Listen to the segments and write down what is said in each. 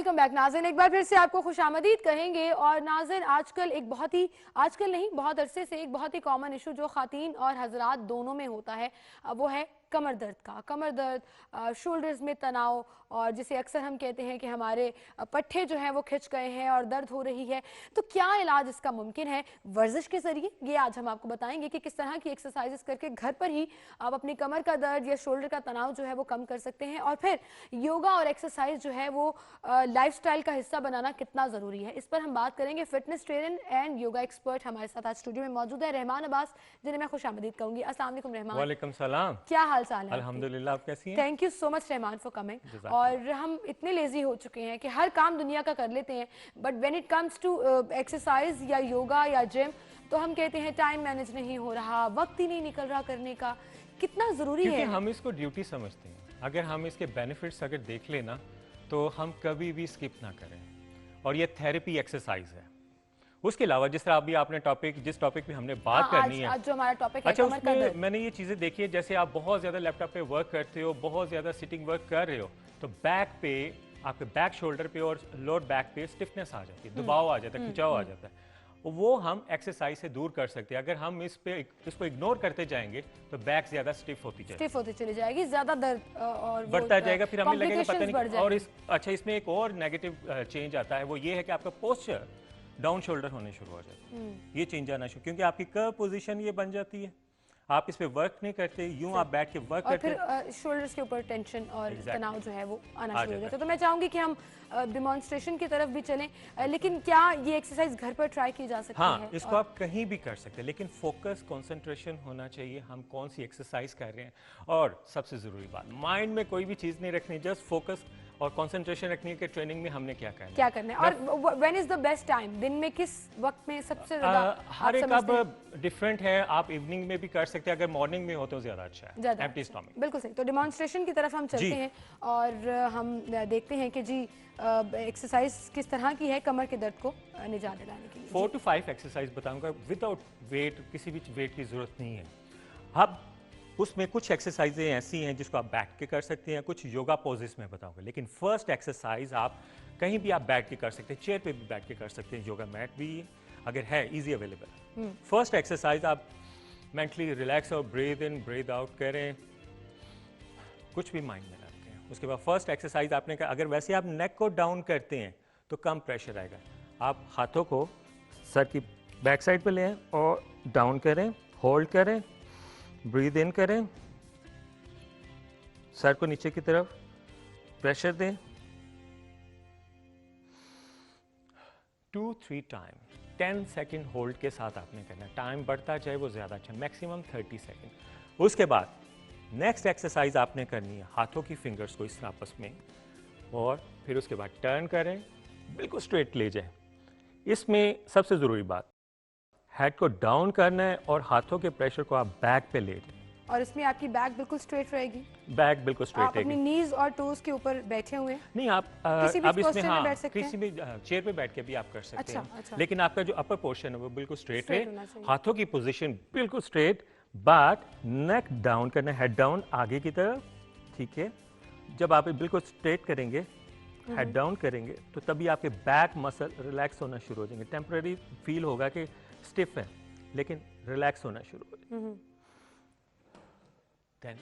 Welcome back नाज़रीन, एक बार फिर से आपको खुशामदीद कहेंगे। और नाज़रीन, आजकल एक बहुत ही बहुत अरसे से एक बहुत ही कॉमन इशू जो ख़ातीन और हजरात दोनों में होता है वो है कमर दर्द का। कमर दर्द, शोल्डर्स में तनाव, और जिसे अक्सर हम कहते हैं कि हमारे पट्टे जो हैं वो खिंच गए हैं और दर्द हो रही है। तो क्या इलाज इसका मुमकिन है वर्जिश के ज़रिए? ये आज हम आपको बताएंगे कि किस तरह की एक्सरसाइजेस करके घर पर ही आप अपनी कमर का दर्द या शोल्डर का तनाव जो है वो कम कर सकते हैं। और फिर योगा और एक्सरसाइज जो है वो लाइफस्टाइल का हिस्सा बनाना कितना ज़रूरी है, इस पर हम बात करेंगे। Fitness trainer and yoga expert हमारे साथ आज स्टूडियो में मौजूद है रहमान अब्बास, जिन्हें मैं खुशामदीद कहूँगी। अस्सलाम वालेकुम रहमान। वालेकुम सलाम। क्या हाल चाल है? अल्हम्दुलिल्लाह, आप कैसी हैं? Thank you so much Rahman for coming. और हम इतने लेजी हो चुके हैं कि हर काम दुनिया का कर लेते हैं, but when it comes to exercise या योगा या जिम तो हम कहते हैं टाइम मैनेज नहीं हो रहा, वक्त ही नहीं निकल रहा करने का। कितना ज़रूरी है? क्योंकि हम इसको ड्यूटी समझते हैं। अगर हम इसके बेनिफिट्स अगर देख लेना तो हम कभी भी स्किप ना करें। और ये थेरेपी एक्सरसाइज है। उसके अलावा जिस तरह अभी आपने जिस टॉपिक पे हमने बात करनी है, आज जो हमारा टॉपिक अच्छा, है कमर का दर्द। मैंने ये चीज़ें देखी है, जैसे आप बहुत ज़्यादा लैपटॉप पे वर्क करते हो, बहुत ज़्यादा सिटिंग वर्क कर रहे हो, तो बैक पे, आपके बैक शोल्डर पे और लोअर बैक पे स्टिफनेस आ जाती है, दबाव आ जाता है, खिंचाव आ जाता है। वो हम एक्सरसाइज से दूर कर सकते हैं। अगर हम इसको इग्नोर करते जाएंगे तो बैक ज्यादा स्टिफ होती चली जाएगी, ज्यादा दर्द और बढ़ता जाएगा, फिर हमें लगेगा पता नहीं। और इसमें एक और नेगेटिव चेंज आता है, वो ये है कि आपका पोस्चर डाउन शोल्डर होने शुरू हो जाता है। ये चेंज आना शुरू, क्योंकि आपकी कर्व पोजीशन ये बन जाती है, आप इस पे वर्क नहीं करते, यूं आप बैठ के वर्क करते हैं, फिर शोल्डर्स के ऊपर टेंशन और तनाव जो है वो आना शुरू हो जाता है। तो मैं चाहूंगी कि हम डिमॉन्स्ट्रेशन की तरफ भी चलें, लेकिन क्या ये एक्सरसाइज घर पर ट्राई की जा सकती है? हाँ, इसको आप कहीं भी कर सकते हैं, लेकिन फोकस, कंसंट्रेशन होना चाहिए हम कौन सी एक्सरसाइज कर रहे हैं। और सबसे ज़रूरी बात, माइंड में कोई भी चीज़ नहीं रखनी, जस्ट फोकस और कंसंट्रेशन रखनी है कि ट्रेनिंग में हमने क्या करना है। और when is the best time? दिन में किस वक्त में सबसे ज्यादा? हर एक अब डिफरेंट है, आप इवनिंग में भी कर सकते हैं, अगर मॉर्निंग में हो तो ज्यादा अच्छा है, एम्प्टी स्टमक। बिल्कुल सही। तो डिमॉन्स्ट्रेशन की तरफ हम चलते हैं और हम देखते हैं कि जी एक्सरसाइज किस तरह की है कमर के दर्द को निजात दिलाने के लिए। 4 to 5 एक्सरसाइज बताऊंगा विदाउट वेट, किसी भी वेट की जरूरत नहीं है। अब उसमें कुछ एक्सरसाइजें ऐसी हैं जिसको आप बैठ के कर सकते हैं, कुछ योगा पोजेस में बताऊंगा। लेकिन फर्स्ट एक्सरसाइज आप कहीं भी आप बैठ के कर सकते हैं, चेयर पे भी बैठ के कर सकते हैं, योगा मैट भी अगर है इजी अवेलेबल। फर्स्ट एक्सरसाइज आप मेंटली रिलैक्स और ब्रीद इन ब्रीद आउट करें, कुछ भी माइंड में रखें। उसके बाद फर्स्ट एक्सरसाइज आपने कहा, अगर वैसे आप नेक को डाउन करते हैं तो कम प्रेशर आएगा। आप हाथों को सर की बैक साइड पे लें और डाउन करें, होल्ड करें, ब्रीद इन करें, सर को नीचे की तरफ प्रेशर दें 2-3 टाइम, 10 सेकेंड होल्ड के साथ आपने करना है। टाइम बढ़ता जाए वो ज़्यादा अच्छा, मैक्सिमम 30 सेकेंड। उसके बाद नेक्स्ट एक्सरसाइज आपने करनी है, हाथों की फिंगर्स को इस तरह आपस में, और फिर उसके बाद टर्न करें, बिल्कुल स्ट्रेट ले जाएं। इसमें सबसे ज़रूरी बात, हेड को डाउन करना है और हाथों के प्रेशर को आप बैक पे ले जाएं। और इसमें आपकी बैक बिल्कुल स्ट्रेट रहेगी? बैक बिल्कुल स्ट्रेट रहेगी। आप अपनी नीज और टोज के ऊपर बैठे हुए हैं? नहीं, आप किसी भी अब इसमें में बैठ सकते किसी भी चेयर पे बैठ के भी आप कर सकते हैं। अच्छा। लेकिन आपका जो अपर पोर्शन है वो बिल्कुल स्ट्रेट है, हाथों की पोजीशन बिल्कुल स्ट्रेट, बट नेक डाउन करना, हेड डाउन आगे की तरफ, ठीक है। जब आप बिल्कुल स्ट्रेट करेंगे, हेड डाउन करेंगे, तो तभी आपके बैक मसल रिलैक्स होना शुरू हो जाएंगे। टेम्पररी फील होगा कि स्टिफ है, लेकिन रिलैक्स होना शुरू हो जाएगा। Then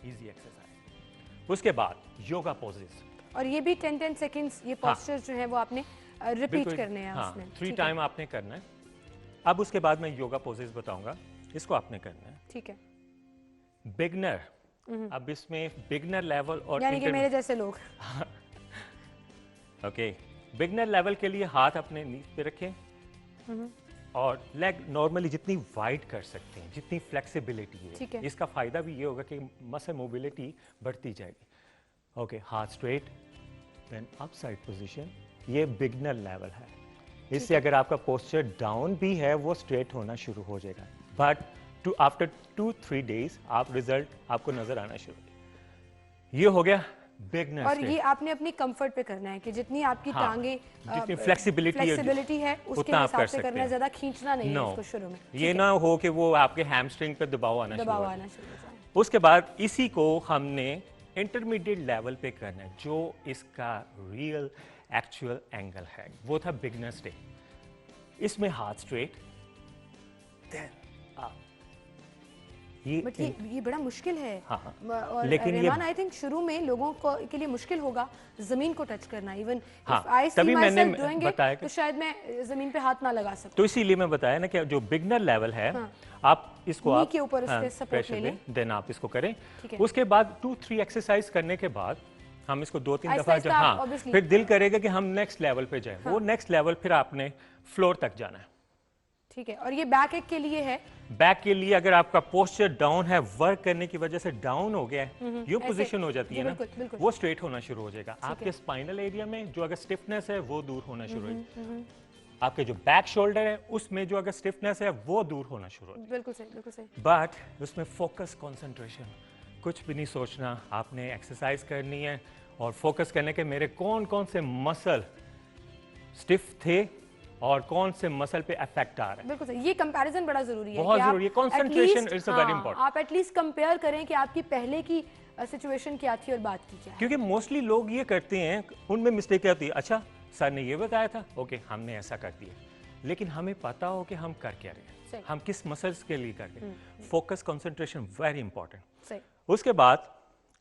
easy exercise. उसके बाद योगा पोजेस, और ये भी 10-10 सेकंड्स ये पोस्चर्स जो है वो आपने रिपीट करने हैं। हाँ, उसमें 3 टाइम आपने करना है। अब उसके बाद मैं योगा पोजेस बताऊंगा, इसको आपने करना है। ठीक है। बिगनर, अब इसमें बिगनर लेवल और यानी कि मेरे जैसे लोग ओके, बिगनर लेवल के लिए हाथ अपने नीज पे रखें और लेग नॉर्मली जितनी वाइड कर सकते हैं, जितनी फ्लेक्सिबिलिटी है, इसका फायदा भी ये होगा कि मसल मोबिलिटी बढ़ती जाएगी। ओके, हाथ straight, then up side position, ये बिगनर लेवल है। इससे अगर आपका पोस्चर डाउन भी है वो स्ट्रेट होना शुरू हो जाएगा, बट आफ्टर 2-3 डेज आप रिजल्ट आपको नजर आना शुरू हो जाएगा। ये हो गया बिगनर। और ये आपने अपनी कंफर्ट पे करना है कि जितनी आपकी टांगे, जितनी फ्लेक्सिबिलिटी है उसके हिसाब से करना है, ज्यादा खींचना नहीं है इसको शुरू में। ये ना हो कि वो आपके हैमस्ट्रिंग पे दबाव आना शुरू हो जाए। उसके बाद इसी को हमने इंटरमीडिएट लेवल पे करना है, जो इसका रियल एक्चुअल एंगल है। वो था बिगनर्स डे। इसमें हाथ स्ट्रेट, देन अप। बट ये बड़ा मुश्किल है। हाँ, और लेकिन ये रहमान आई थिंक शुरू में लोगों को के लिए मुश्किल होगा जमीन को टच करना। इवन हाँ, आई सी तभी माय मैंने सेल्फ डूइंग बताया इट, कि तो शायद मैं जमीन पे हाथ ना लगा सकूं। तो इसीलिए मैं बताया ना कि जो बिगनर लेवल है, हाँ। आप इसको नी आप के ऊपर उसके सपोर्ट प्रेशर ले दें, लें। देन आप इसको करें। ठीक है। उसके बाद 2-3 एक्सरसाइज करने के बाद हम इसको 2-3 आहिस्ता दफा आहिस्ता आप हाँ, obviously- फिर दिल करेगा कि हम नेक्स्ट लेवल पे जाएं। वो नेक्स्ट लेवल फिर आपने फ्लोर तक जाना है। ठीक है। और ये बैक एक के लिए है। बैक के लिए अगर आपका पोस्चर डाउन है, वर्क करने की वजह से डाउन हो गया है, यो ऐसे। पोजीशन हो जाती जी, है ना, बिल्कुल, बिल्कुल। वो स्ट्रेट होना शुरू हो जाएगा। है। आपके स्पाइनल एरिया में जो अगर स्टिफनेस है वो दूर होना शुरू हो जाएगी। आपके जो बैक शोल्डर है उसमें जो अगर स्टिफनेस है वो दूर होना शुरू हो जाएगी। बिल्कुल सही, बिल्कुल सही। बट उसमें फोकस, कंसंट्रेशन, कुछ भी नहीं सोचना। आपने एक्सरसाइज करनी है और फोकस करने के मेरे कौन कौन से मसल स्टिफ थे और कौन से मसल पे इफेक्ट आ रहा है। बिल्कुल सही। ये कंपैरिजन बड़ा जरूरी है बहुत कि आप जरूरी है। Concentration is a very important. आप एटलीस्ट कंपेयर करें कि आपकी पहले की सिचुएशन क्या थी और बात की क्या है। क्योंकि मोस्टली लोग ये करते हैं, उनमें मिस्टेक क्या होती है, अच्छा सर ने ये बताया था, ओके हमने ऐसा कर दिया, लेकिन हमें पता हो कि हम कर क्या रहे सही। हैं, हम किस मसल्स के लिए कर रहे हैं। Focus, concentration very important. सही। उसके बाद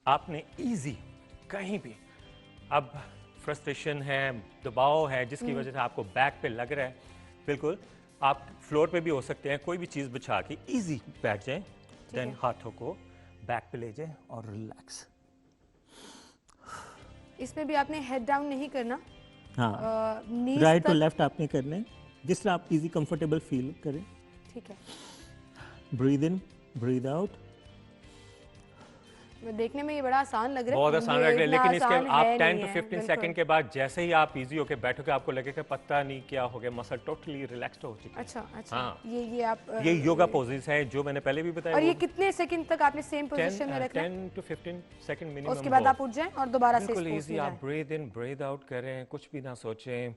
आपने इजी कहीं भी, अब फ्रस्ट्रेशन है, दबाव है जिसकी वजह से आपको बैक पे लग रहा है, बिल्कुल आप फ्लोर पे भी हो सकते हैं, कोई भी चीज़ बिछा के इजी बैठ जाएं, देन हाथों को बैक पे ले जाएं और रिलैक्स। इसमें भी आपने हेड डाउन नहीं करना। हाँ, नीज राइट टू तक। लेफ्ट आपने करना है, जिस तरह आप इजी कंफर्टेबल फील करें। ठीक है। Breathe in, breathe out. देखने में ये बड़ा आसान लग रहा है। बहुत आसान ये लग रहा है, इतना लेकिन इसके आसान आप है 10 नहीं to है, 15 बिल्कुल। सेकंड के बाद जैसे ही आप इजी होके बैठोगे, आपको लगेगा पता नहीं क्या हो गया, मसल टोटली रिलैक्स्ड हो चुकी है। अच्छा अच्छा। हाँ। ये आप ये योगा पोजेस है जो मैंने पहले भी बताया। और ये वो कितने सेकंड तक आपने सेम पोजीशन में रखना है? 10 to 15 सेकंड मिनिमम। उसके बाद आप उठ जाएं और दोबारा से बिल्कुल इस पोज इजी, में आप जाएं। ब्रीद इन ब्रीद आउट करें, कुछ भी ना सोचें,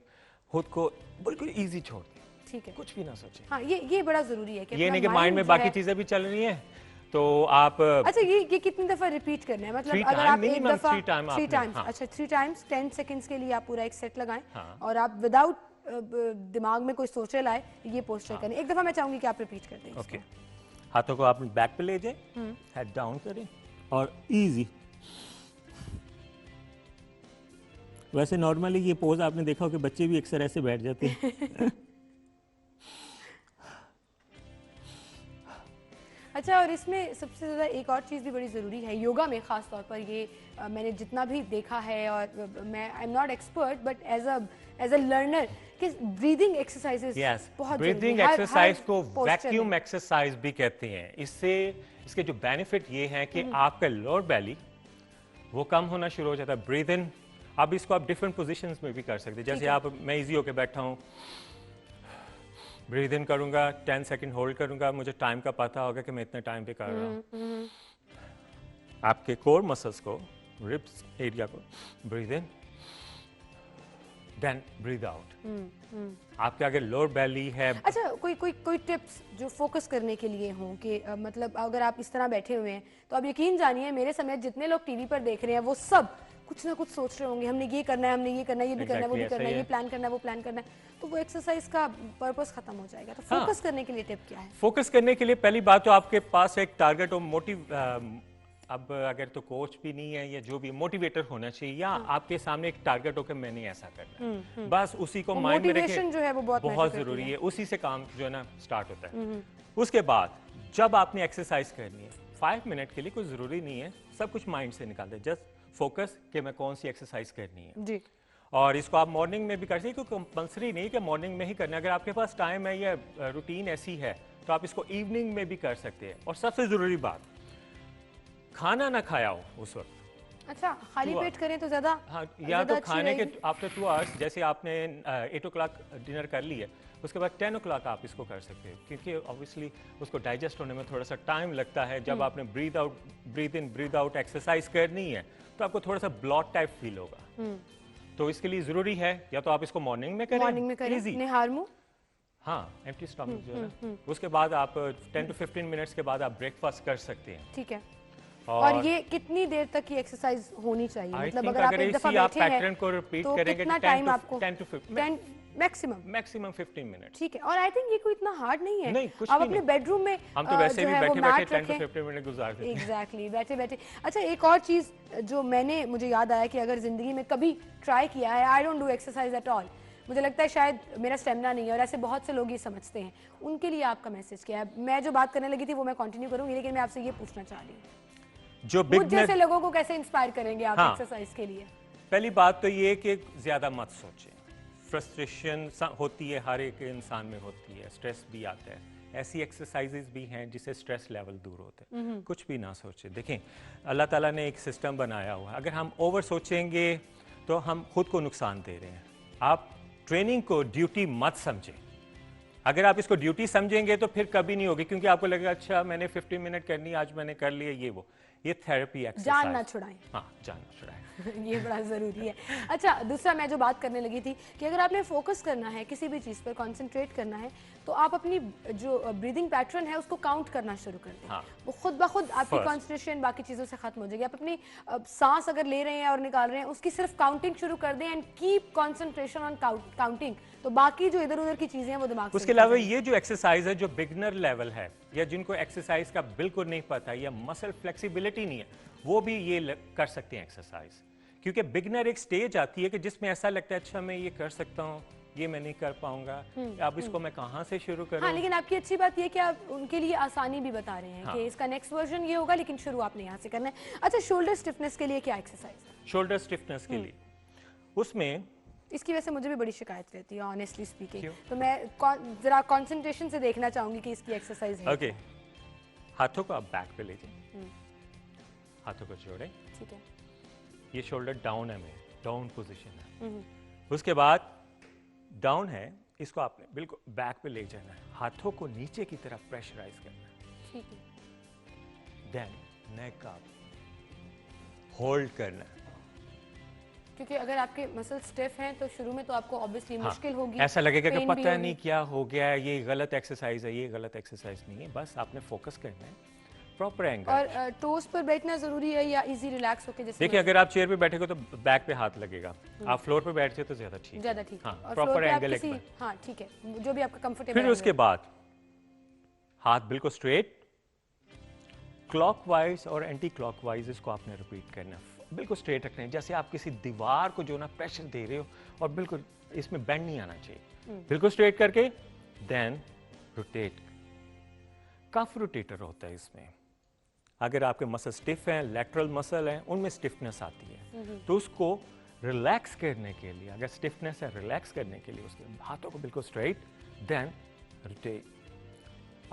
खुद को बिल्कुल इजी छोड़ दें, ठीक है। कुछ भी ना सोचें। हाँ, ये बड़ा जरूरी है कि ये अपना नहीं कि माइंड में जो बाकी है- चीजें भी चल रही हैं तो आप अच्छा, ये कितनी दफा रिपीट करना है? मतलब Three अगर time, आप एक minimum दफा three time थ्री आपने, टाइम्स, हाँ। अच्छा 3 टाइम्स 10 सेकंड्स के लिए आप पूरा एक सेट लगाएं। हाँ। और आप विदाउट दिमाग में कोई सोचे लाए ये पोस्चर करें। एक दफा मैं चाहूंगी कि आप रिपीट कर दें इसको। ओके, हाथों को आप बैक पे ले जाएं, हेड डाउन करें। और इजी। वैसे नॉर्मली ये पोज आपने देखा हो कि बच्चे भी अक्सर ऐसे बैठ जाते हैं। अच्छा, और इसमें सबसे ज़्यादा एक और चीज़ भी बड़ी ज़रूरी है योगा में, ख़ास तौर पर ये मैंने जितना भी देखा है, और मैं I am not expert but as a learner, कि ब्रीदिंग एक्सरसाइजेस यस, बहुत ब्रीदिंग जरूरी है, एक्सरसाइज हर को posture वैक्यूम में। एक्सरसाइज भी कहते हैं। इससे इसके जो बेनिफिट ये हैं कि आपका लोअर बैली वो कम होना शुरू हो जाता है। ब्रीद इन, अब इसको आप डिफरेंट पोजीशंस में भी कर सकते हैं। जैसे है। आप, मैं इजी होके बैठा हूँ, ब्रीद इन करूंगा, 10 सेकंड होल्ड करूंगा, मुझे टाइम का पता होगा कि मैं इतने टाइम पे कर रहा हूँ। आपके कोर मसल्स को, रिब्स एरिया को breathe in, then breathe out. आपके अगर लोअर बैली है, अच्छा, कोई टिप्स जो फोकस करने के लिए हों कि मतलब अगर आप इस तरह बैठे हुए हैं तो आप यकीन जानिए मेरे समेत जितने लोग टीवी पर देख रहे हैं वो सब कुछ ना कुछ सोच रहे होंगे, हमने ये करना है, हमने ये करना है, ये भी करना है, वो भी Exactly, करना है, ऐसा ही ये है। प्लान करना है, वो प्लान करना है, तो वो एक्सरसाइज का पर्पस खत्म हो जाएगा। तो हाँ। फोकस करने के लिए टिप क्या है? फोकस करने के लिए पहली बात तो आपके पास एक टारगेट और मोटिव, अब अगर तो कोच भी नहीं है या जो भी मोटिवेटर होना चाहिए, या आपके सामने एक टारगेट हो कि मैंने ऐसा करना है, बस उसी को वो माइंड में motivation जो है वो बहुत matter करती जरूरी है। है। उसी से काम जो है ना स्टार्ट होता है। उसके बाद जब आपने एक्सरसाइज करनी है 5 मिनट के लिए, कोई जरूरी नहीं है सब कुछ माइंड से निकाल दे, जस्ट फोकस कि मैं कौन सी एक्सरसाइज करनी है। जी। और इसको आप मॉर्निंग में भी कर सकते हैं, क्योंकि कंपल्सरी नहीं कि मॉर्निंग में ही करना है। अगर आपके पास टाइम है या रूटीन ऐसी है तो आप इसको इवनिंग में भी कर सकते हैं। और सबसे ज़रूरी बात, खाना ना खाया हो उस वक्त। अच्छा, खाली हुआ। पेट करें तो ज्यादा हाँ, या ज्यादा तो अच्छी खाने के रहेगी? आफ्टर 2 आवर्स, जैसे आपने 8 o'clock डिनर कर लिया, उसके बाद 10 o'clock आप इसको कर सकते हो, क्योंकि ऑब्वियसली उसको डाइजेस्ट होने में थोड़ा सा टाइम लगता है। जब आपने breathe out, breathe in, breathe out exercise करनी है तो आपको थोड़ा सा ब्लॉट टाइप फील होगा। तो इसके लिए ज़रूरी है या तो आप इसको मॉर्निंग में करें, मॉर्निंग में करें, easy। निहार मुंह। हाँ, एम्प्टी स्टमक जो है ना। उसके बाद आप 10 to 15 मिनट्स के बाद आप ब्रेकफास्ट कर सकते हैं। ठीक है। और ये कितनी देर तक की एक्सरसाइज होनी चाहिए? I मतलब think अगर आप अगर एक दफा इसी आप बैठे हैं पैटर्न को रिपीट तो करेंगे कितना तो टाइम आपको? 10 to 15 मैक्सिमम। 15 मिनट्स। ठीक है, और आई थिंक ये कोई इतना हार्ड नहीं है। नहीं, कुछ आप भी अपने नहीं। बेडरूम में हम तो वैसे जो भी है वो बैठे बैठे मैट 10 to रखें। 15 मिनट गुजार देते हैं। एग्जैक्टली, बैठे बैठे। अच्छा, एक और चीज जो मुझे याद आया कि अगर जिंदगी में कभी ट्राई किया है, I don't do exercise at all, मुझे लगता है शायद मेरा स्टेमिना नहीं है, और ऐसे बहुत से लोग ये समझते हैं, उनके लिए आपका मैसेज क्या है? मैं जो बात करने लगी थी वो मैं कंटिन्यू करूंगी, लेकिन मैं आपसे ये पूछना चाह रही हूँ, जो मुझ बिगनर, जैसे लोगों को कैसे इंस्पायर करेंगे आप हाँ। एक्सरसाइज के लिए? पहली बात तो ये कि ज्यादा मत सोचें। फ्रस्ट्रेशन होती है, हर एक इंसान में होती है, स्ट्रेस भी आता है। ऐसी एक्सरसाइजेज भी हैं जिससे स्ट्रेस लेवल दूर होते हैं। कुछ भी ना सोचें। देखें, अल्लाह ताला ने एक सिस्टम बनाया हुआ है, अगर हम ओवर सोचेंगे तो हम खुद को नुकसान दे रहे हैं। आप ट्रेनिंग को ड्यूटी मत समझें। अगर आप इसको ड्यूटी समझेंगे तो फिर कभी नहीं होगी, क्योंकि आपको लगेगा अच्छा मैंने 15 मिनट करनी, आज मैंने कर लिया ये थेरेपी एक्सरसाइज। जान ना छुड़ाएं। हाँ, जान ना छुड़ाएं। ये बड़ा ज़रूरी है। अच्छा, दूसरा मैं जो बात करने लगी थी कि अगर आपने फोकस करना है, किसी भी चीज़ पर कंसंट्रेट करना है, तो आप अपनी जो ब्रीदिंग पैटर्न है उसको काउंट करना शुरू कर दें। हाँ। वो खुद ब खुद आपकी First. कंसंट्रेशन बाकी चीज़ों से खत्म हो जाएगी। आप अपनी सांस अगर ले रहे हैं और निकाल रहे हैं, उसकी सिर्फ काउंटिंग शुरू कर दें and keep concentration on counting, तो बाकी जो इधर उधर की चीज़ें हैं वो दिमाग से उसके निकल अलावा जाएंगी। ये जो एक्सरसाइज है, जो बिगनर लेवल है या जिनको एक्सरसाइज का बिल्कुल नहीं पता या मसल फ्लेक्सिबिलिटी नहीं है, वो भी ये कर सकते हैं एक्सरसाइज। क्योंकि बिगनर एक स्टेज आती है कि जिसमें ऐसा लगता है अच्छा मैं ये कर सकता हूँ, ये मैं नहीं कर पाऊंगा, अब इसको मैं कहाँ से शुरू करूँ। हाँ, लेकिन आपकी अच्छी बात ये कि आप उनके लिए आसानी भी बता रहे हैं कि इसका नेक्स्ट वर्जन ये होगा, लेकिन शुरू आपने यहाँ से करना है। अच्छा, शोल्डर स्टिफनेस के लिए क्या एक्सरसाइज है? शोल्डर स्टिफनेस के लिए उसमें इसकी वजह से मुझे भी बड़ी शिकायत रहती है, ऑनेस्टली स्पीकिंग। क्यों? तो मैं जरा कंसंट्रेशन से देखना चाहूंगी कि इसकी एक्सरसाइज है। ओके, हाथों को आप बैक पे ले जाए, हाथों को जोड़ें, ठीक है। ये शोल्डर डाउन है, मेरे डाउन पोजीशन है। उसके बाद डाउन है, इसको आपने बिल्कुल बैक पे ले जाना है, हाथों को नीचे की तरफ प्रेशराइज करना है, ठीक है। देन नेक अप होल्ड करना है। क्योंकि अगर आपके मसल स्टिफ हैं तो शुरू में तो आपको ऑब्वियसली हाँ, मुश्किल होगी, ऐसा लगेगा कि पेन भी पता होगी। नहीं क्या हो गया है, ये गलत एक्सरसाइज है, ये गलत एक्सरसाइज नहीं है, बस आपने फोकस करना है प्रॉपर एंगल। और टोस पर बैठना जरूरी है या इजी रिलैक्स होके? जैसे देखिए, अगर आप चेयर पे बैठेगे तो बैक पे हाथ लगेगा, आप फ्लोर पे बैठते हो तो ज्यादा ठीक है। ज्यादा ठीक है। हाँ, और प्रॉपर फ्लोर पे आप एंगल किसी, हाँ ठीक है, जो भी आपका कंफर्टेबल। फिर उसके बाद हाथ बिल्कुल स्ट्रेट, क्लॉकवाइज और एंटी क्लॉकवाइज इसको आपने रिपीट करना है, बिल्कुल स्ट्रेट रखना है, जैसे आप किसी दीवार को जो ना प्रेशर दे रहे हो, और बिल्कुल इसमें बेंड नहीं आना चाहिए, बिल्कुल स्ट्रेट करके देन रोटेट। कफ रोटेटर होता है इसमें, अगर आपके मसल स्टिफ हैं, लैटरल मसल हैं, उनमें स्टिफनेस आती है, तो उसको रिलैक्स करने के लिए, अगर स्टिफनेस है रिलैक्स करने के लिए, उसके हाथों को बिल्कुल स्ट्रेट देन रोटेट।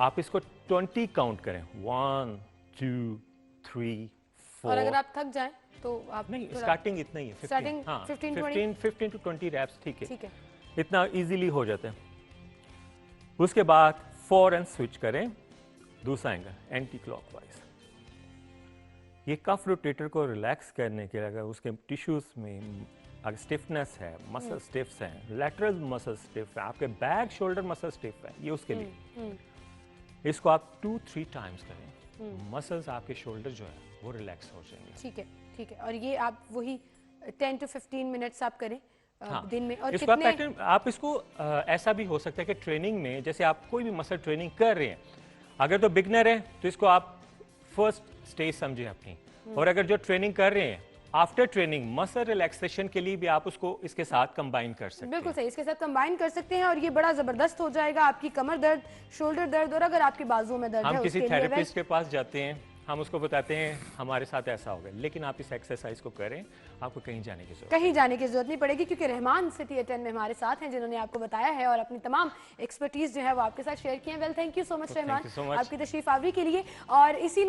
आप इसको 20 काउंट करें, 1 2 3 4। और अगर आप थक जाएं तो आप नहीं, थोड़ा- स्टार्टिंग इतना ही है, 15, Starting हाँ, 15 to 20 रैप्स, ठीक है, ठीक है। इतना इजीली हो जाता है। उसके बाद फौरन स्विच करें दूसरा एंगल, एंटी क्लॉकवाइज। ये कफ रोटेटर को रिलैक्स करने के लिए, अगर उसके टिश्यूज में अगर स्टिफनेस है, मसल स्टिफ्स हैं, लैटरल मसल स्टिफ है, आपके बैक शोल्डर मसल स्टिफ है, ये उसके लिए इसको आप 2-3 टाइम्स करें, मसल्स आपके शोल्डर जो है वो रिलैक्स हो जाएंगे। ठीक है, ठीक है। और ये आप वही 10 to 15 मिनट्स आप करें हाँ, दिन में। और इसका कितने पैटर्न आप इसको ऐसा भी हो सकता है कि ट्रेनिंग में, जैसे आप कोई भी मसल ट्रेनिंग कर रहे हैं, अगर तो बिगनर है तो इसको आप फर्स्ट स्टेज समझें अपनी, और अगर जो ट्रेनिंग कर रहे हैं आफ्टर ट्रेनिंग मसल रिलैक्सेशन के लिए भी आप उसको इसके साथ कंबाइन कर सकते हैं। बिल्कुल सही, इसके साथ कंबाइन कर सकते हैं और ये बड़ा जबरदस्त हो जाएगा। आपकी कमर दर्द, शोल्डर दर्द, और अगर आपकी बाजुओं में दर्द है हम किसी उसके लिए थेरेपिस्ट के पास जाते हैं, हम उसको बताते हैं हमारे साथ ऐसा हो गया, लेकिन आप इस एक्सरसाइज को करें, आपको कहीं जाने की जरूरत कहीं जाने की जरूरत नहीं पड़ेगी, क्योंकि रहमान सिटी अटेंड में हमारे साथ हैं जिन्होंने आपको बताया है और अपनी तमाम एक्सपर्टीज जो है वो आपके साथ शेयर की है। Well, thank you so much Rahman, you so much. आपकी तशरीफ आवरी के लिए। और इसी